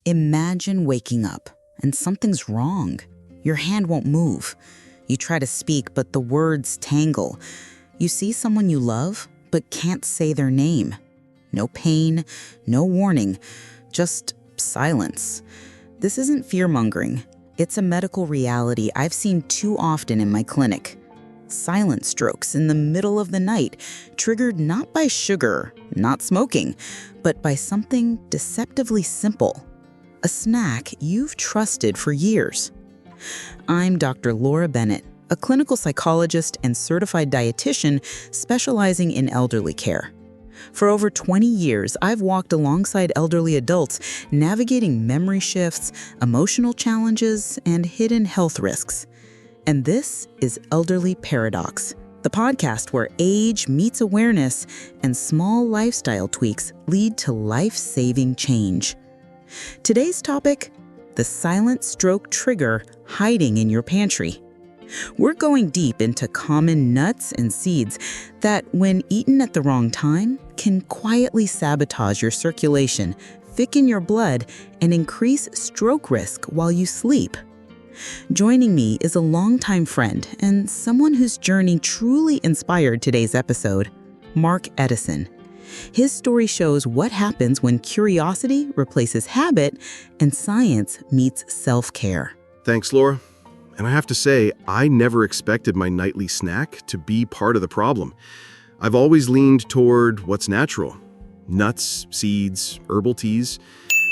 Imagine waking up and something's wrong. Your hand won't move. You try to speak, but the words tangle. You see someone you love, but can't say their name. No pain, no warning, just silence. This isn't fear-mongering. It's a medical reality I've seen too often in my clinic. Silent strokes in the middle of the night, triggered not by sugar, not smoking, but by something deceptively simple. A snack you've trusted for years. I'm Dr. Laura Bennett, a clinical psychologist and certified dietitian specializing in elderly care. For over 20 years, I've walked alongside elderly adults, navigating memory shifts, emotional challenges, and hidden health risks. And this is Elderly Paradox, the podcast where age meets awareness and small lifestyle tweaks lead to life-saving change. Today's topic, the silent stroke trigger hiding in your pantry. We're going deep into common nuts and seeds that, when eaten at the wrong time, can quietly sabotage your circulation, thicken your blood, and increase stroke risk while you sleep. Joining me is a longtime friend and someone whose journey truly inspired today's episode, Mark Edison. His story shows what happens when curiosity replaces habit and science meets self-care. Thanks, Laura. And I have to say, I never expected my nightly snack to be part of the problem. I've always leaned toward what's natural, nuts, seeds, herbal teas.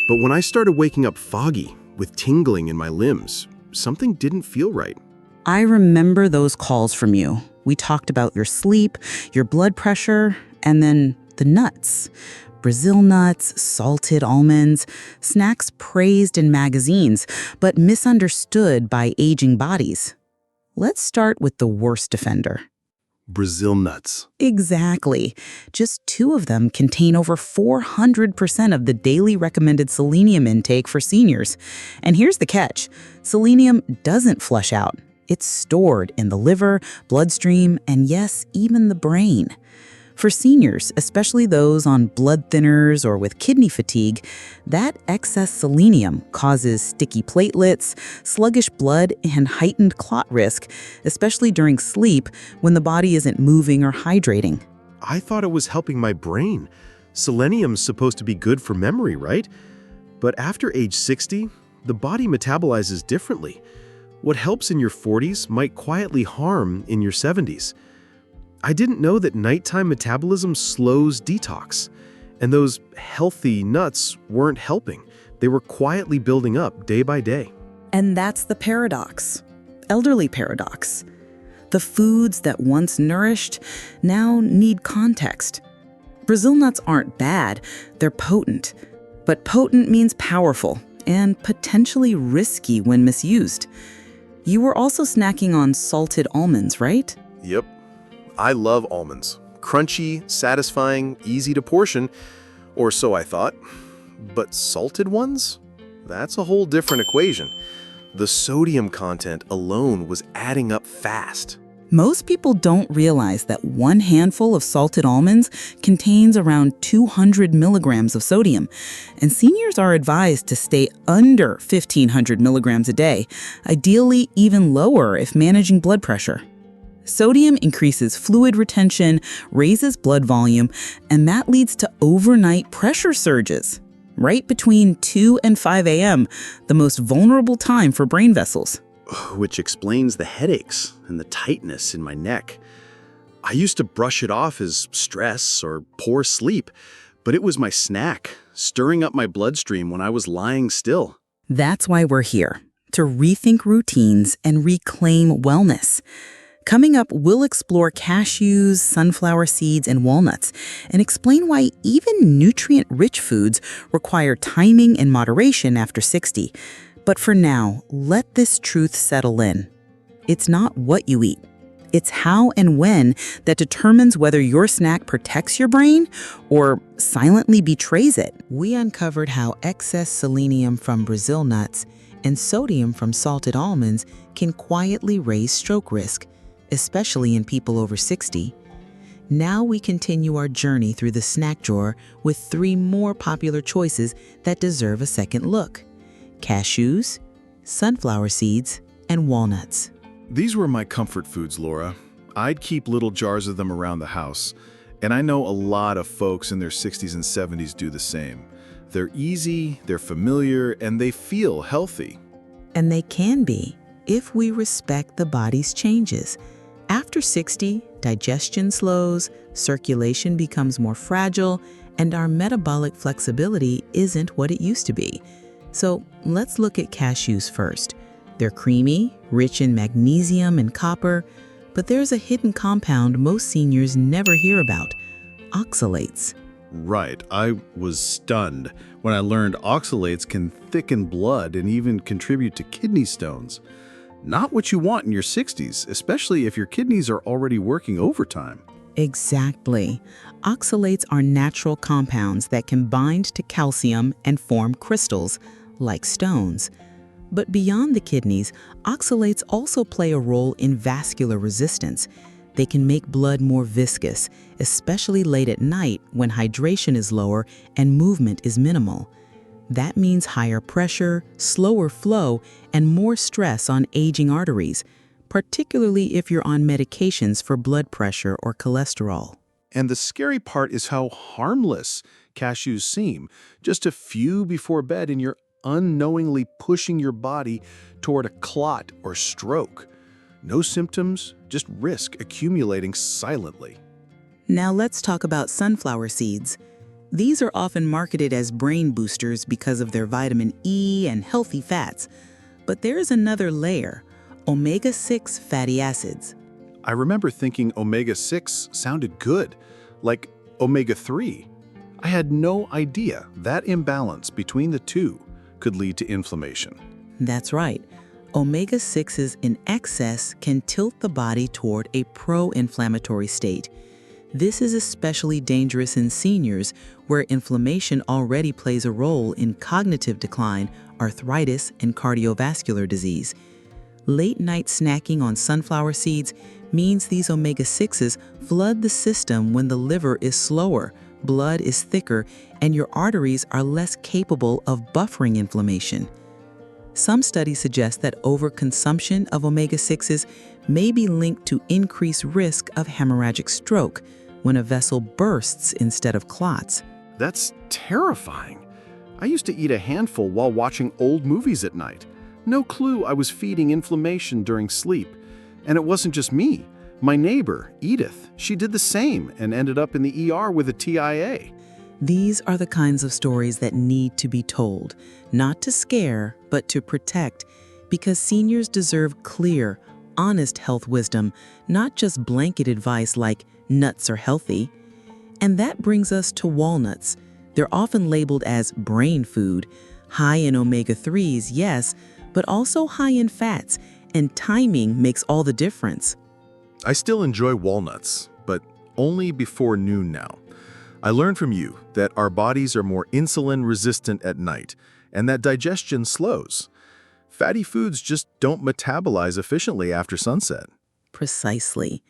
But when I started waking up foggy with tingling in my limbs, something didn't feel right. I remember those calls from you. We talked about your sleep, your blood pressure, and then the nuts. Brazil nuts, salted almonds, snacks praised in magazines, but misunderstood by aging bodies. Let's start with the worst offender. Brazil nuts. Exactly. Just 2 of them contain over 400% of the daily recommended selenium intake for seniors. And here's the catch. Selenium doesn't flush out. It's stored in the liver, bloodstream, and yes, even the brain. For seniors, especially those on blood thinners or with kidney fatigue, that excess selenium causes sticky platelets, sluggish blood, and heightened clot risk, especially during sleep when the body isn't moving or hydrating. I thought it was helping my brain. Selenium's supposed to be good for memory, right? But after age 60, the body metabolizes differently. What helps in your 40s might quietly harm in your 70s. I didn't know that nighttime metabolism slows detox, and those healthy nuts weren't helping. They were quietly building up day by day. And that's the paradox, elderly paradox. The foods that once nourished now need context. Brazil nuts aren't bad, they're potent. But potent means powerful and potentially risky when misused. You were also snacking on salted almonds, right? Yep. I love almonds. Crunchy, satisfying, easy to portion, or so I thought. But salted ones? That's a whole different equation. The sodium content alone was adding up fast. Most people don't realize that 1 handful of salted almonds contains around 200 milligrams of sodium, and seniors are advised to stay under 1,500 milligrams a day, ideally even lower if managing blood pressure. Sodium increases fluid retention, raises blood volume, and that leads to overnight pressure surges, right between 2 and 5 a.m., the most vulnerable time for brain vessels. Which explains the headaches and the tightness in my neck. I used to brush it off as stress or poor sleep, but it was my snack, stirring up my bloodstream when I was lying still. That's why we're here, to rethink routines and reclaim wellness. Coming up, we'll explore cashews, sunflower seeds, and walnuts, and explain why even nutrient-rich foods require timing and moderation after 60. But for now, let this truth settle in. It's not what you eat. It's how and when that determines whether your snack protects your brain or silently betrays it. We uncovered how excess selenium from Brazil nuts and sodium from salted almonds can quietly raise stroke risk, especially in people over 60. Now we continue our journey through the snack drawer with 3 more popular choices that deserve a second look: cashews, sunflower seeds, and walnuts. These were my comfort foods, Laura. I'd keep little jars of them around the house, and I know a lot of folks in their 60s and 70s do the same. They're easy, they're familiar, and they feel healthy. And they can be, if we respect the body's changes. After 60, digestion slows, circulation becomes more fragile, and our metabolic flexibility isn't what it used to be. So let's look at cashews first. They're creamy, rich in magnesium and copper, but there's a hidden compound most seniors never hear about: oxalates. Right, I was stunned when I learned oxalates can thicken blood and even contribute to kidney stones. Not what you want in your 60s, especially if your kidneys are already working overtime. Exactly. Oxalates are natural compounds that can bind to calcium and form crystals, like stones. But beyond the kidneys, oxalates also play a role in vascular resistance. They can make blood more viscous, especially late at night when hydration is lower and movement is minimal. That means higher pressure, slower flow, and more stress on aging arteries, particularly if you're on medications for blood pressure or cholesterol. And the scary part is how harmless cashews seem. Just a few before bed and you're unknowingly pushing your body toward a clot or stroke. No symptoms, just risk accumulating silently. Now let's talk about sunflower seeds. These are often marketed as brain boosters because of their vitamin E and healthy fats. But there's another layer: omega-6 fatty acids. I remember thinking omega-6 sounded good, like omega-3. I had no idea that imbalance between the two could lead to inflammation. That's right. Omega-6s in excess can tilt the body toward a pro-inflammatory state. This is especially dangerous in seniors, where inflammation already plays a role in cognitive decline, arthritis, and cardiovascular disease. Late-night snacking on sunflower seeds means these omega-6s flood the system when the liver is slower, blood is thicker, and your arteries are less capable of buffering inflammation. Some studies suggest that overconsumption of omega-6s may be linked to increased risk of hemorrhagic stroke when a vessel bursts instead of clots. That's terrifying. I used to eat a handful while watching old movies at night. No clue I was feeding inflammation during sleep. And it wasn't just me. My neighbor, Edith, she did the same and ended up in the ER with a TIA. These are the kinds of stories that need to be told, not to scare, but to protect, because seniors deserve clear, honest health wisdom, not just blanket advice like nuts are healthy. And that brings us to walnuts. They're often labeled as brain food, high in omega-3s, yes, but also high in fats, and timing makes all the difference. I still enjoy walnuts, but only before noon now. I learned from you that our bodies are more insulin resistant at night, and that digestion slows. Fatty foods just don't metabolize efficiently after sunset. Precisely.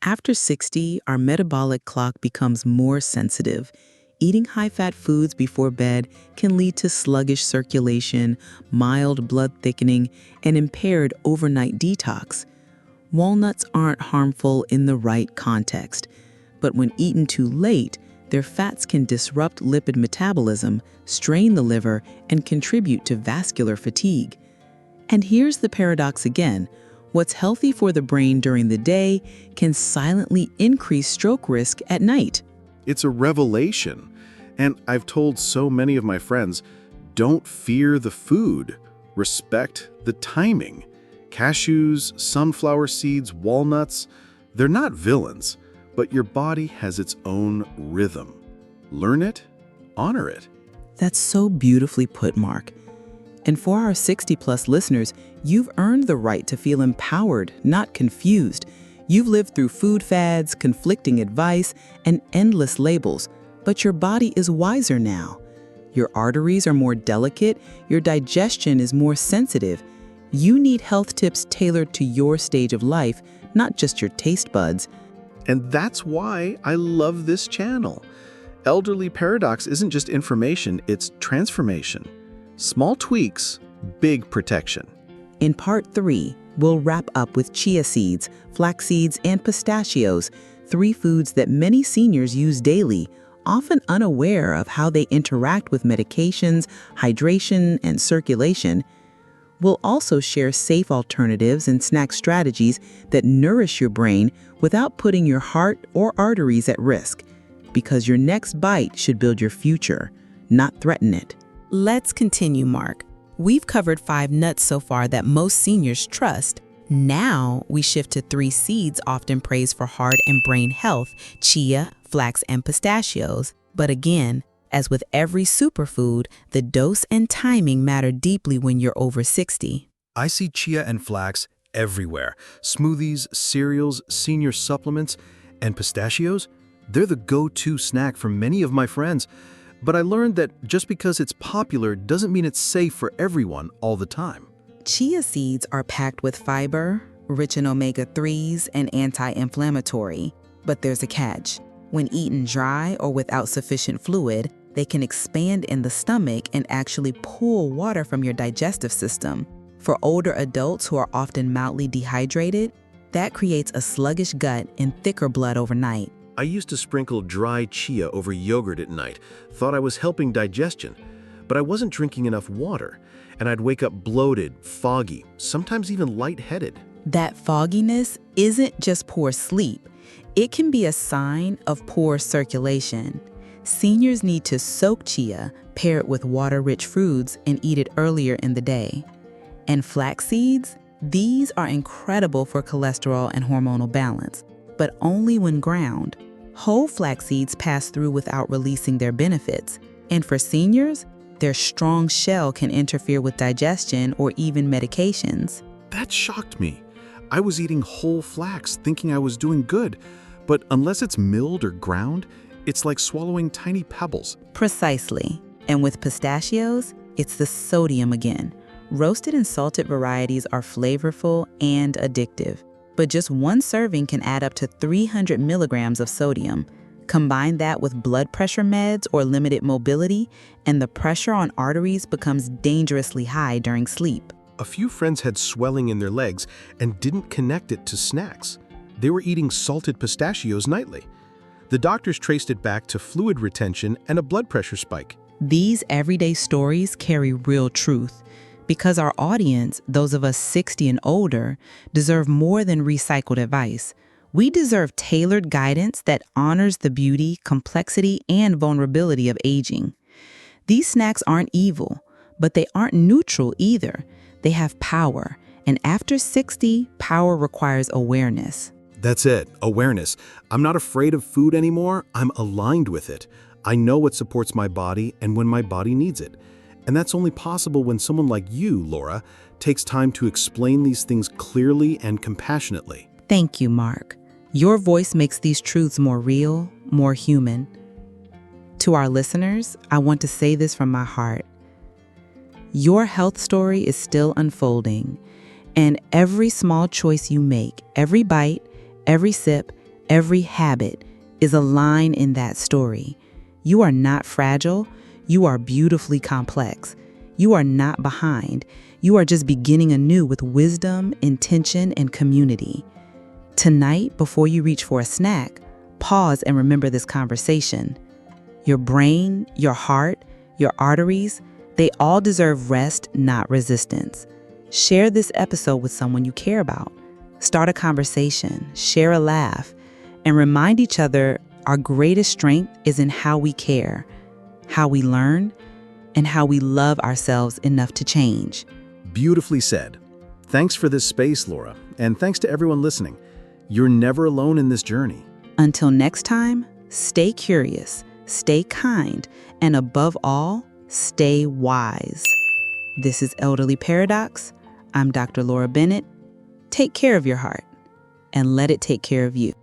After 60, our metabolic clock becomes more sensitive. Eating high-fat foods before bed can lead to sluggish circulation, mild blood thickening, and impaired overnight detox. Walnuts aren't harmful in the right context, but when eaten too late, their fats can disrupt lipid metabolism, strain the liver, and contribute to vascular fatigue. And here's the paradox again. What's healthy for the brain during the day can silently increase stroke risk at night. It's a revelation. And I've told so many of my friends, don't fear the food, respect the timing. Cashews, sunflower seeds, walnuts, they're not villains, but your body has its own rhythm. Learn it, honor it. That's so beautifully put, Mark. And for our 60-plus listeners, you've earned the right to feel empowered, not confused. You've lived through food fads, conflicting advice, and endless labels, but your body is wiser now. Your arteries are more delicate, your digestion is more sensitive. You need health tips tailored to your stage of life, not just your taste buds. And that's why I love this channel. Elderly Paradox isn't just information, it's transformation. Small tweaks, big protection. In part 3, we'll wrap up with chia seeds, flax seeds, and pistachios, 3 foods that many seniors use daily, often unaware of how they interact with medications, hydration, and circulation. We'll also share safe alternatives and snack strategies that nourish your brain without putting your heart or arteries at risk, because your next bite should build your future, not threaten it. Let's continue, Mark. We've covered 5 nuts so far that most seniors trust. Now we shift to 3 seeds often praised for heart and brain health: chia, flax, and pistachios. But again, as with every superfood, the dose and timing matter deeply when you're over 60. I see chia and flax everywhere. Smoothies, cereals, senior supplements, and pistachios, they're the go-to snack for many of my friends. But I learned that just because it's popular doesn't mean it's safe for everyone all the time. Chia seeds are packed with fiber, rich in omega-3s, and anti-inflammatory. But there's a catch. When eaten dry or without sufficient fluid, they can expand in the stomach and actually pull water from your digestive system. For older adults who are often mildly dehydrated, that creates a sluggish gut and thicker blood overnight. I used to sprinkle dry chia over yogurt at night, thought I was helping digestion, but I wasn't drinking enough water, and I'd wake up bloated, foggy, sometimes even lightheaded. That fogginess isn't just poor sleep. It can be a sign of poor circulation. Seniors need to soak chia, pair it with water-rich fruits, and eat it earlier in the day. And flax seeds? These are incredible for cholesterol and hormonal balance, but only when ground. Whole flax seeds pass through without releasing their benefits. And for seniors, their strong shell can interfere with digestion or even medications. That shocked me. I was eating whole flax thinking I was doing good, but unless it's milled or ground, it's like swallowing tiny pebbles. Precisely. And with pistachios, it's the sodium again. Roasted and salted varieties are flavorful and addictive, but just one serving can add up to 300 milligrams of sodium. Combine that with blood pressure meds or limited mobility, and the pressure on arteries becomes dangerously high during sleep. A few friends had swelling in their legs and didn't connect it to snacks. They were eating salted pistachios nightly. The doctors traced it back to fluid retention and a blood pressure spike. These everyday stories carry real truth, because our audience, those of us 60 and older, deserve more than recycled advice. We deserve tailored guidance that honors the beauty, complexity, and vulnerability of aging. These snacks aren't evil, but they aren't neutral either. They have power, and after 60, power requires awareness. That's it, awareness. I'm not afraid of food anymore, I'm aligned with it. I know what supports my body and when my body needs it. And that's only possible when someone like you, Laura, takes time to explain these things clearly and compassionately. Thank you, Mark. Your voice makes these truths more real, more human. To our listeners, I want to say this from my heart. Your health story is still unfolding, and every small choice you make, every bite, every sip, every habit is a line in that story. You are not fragile. You are beautifully complex. You are not behind. You are just beginning anew with wisdom, intention, and community. Tonight, before you reach for a snack, pause and remember this conversation. Your brain, your heart, your arteries, they all deserve rest, not resistance. Share this episode with someone you care about. Start a conversation, share a laugh, and remind each other our greatest strength is in how we care, how we learn, and how we love ourselves enough to change. Beautifully said. Thanks for this space, Laura, and thanks to everyone listening. You're never alone in this journey. Until next time, stay curious, stay kind, and above all, stay wise. This is Elderly Paradox. I'm Dr. Laura Bennett. Take care of your heart and let it take care of you.